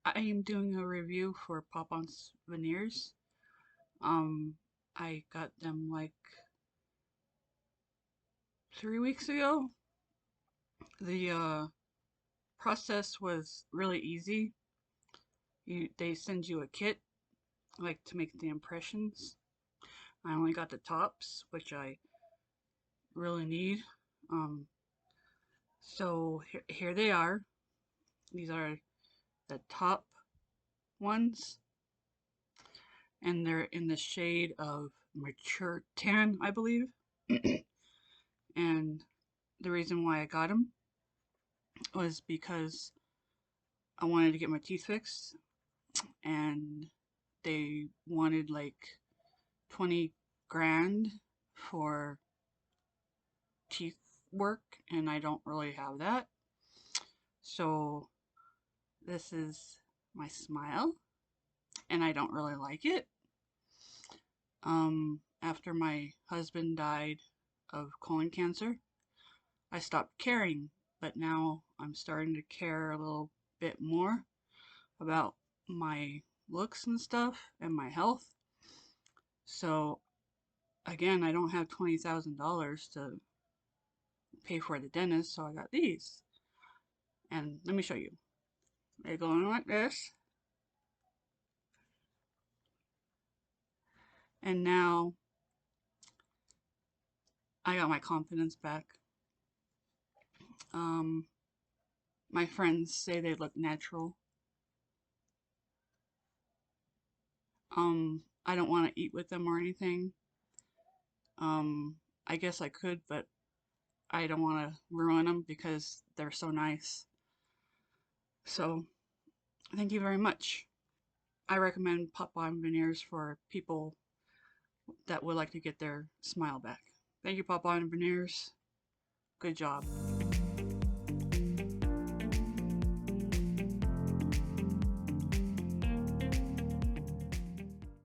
I am doing a review for Pop On Veneers. Um, I got them like 3 weeks ago. The process was really easy. They send you a kit, like to make the impressions. I only got the tops, which I really need. Um, so here they are. These are the top ones, and they're in the shade of mature tan, I believe. And the reason why I got them was because I wanted to get my teeth fixed, and they wanted like 20 grand for teeth work, and I don't really have that. So this is my smile, and I don't really like it. After my husband died of colon cancer, I stopped caring, but now I'm starting to care a little bit more about my looks and stuff and my health. So again, I don't have $20,000 to pay for the dentist, so I got these. And let me show you. They go in like this. And now I got my confidence back. Um, my friends say they look natural. I don't want to eat with them or anything. I guess I could, but I don't want to ruin them because they're so nice. So, thank you very much. I recommend Pop On Veneers for people that would like to get their smile back. Thank you, Pop On Veneers. Good job.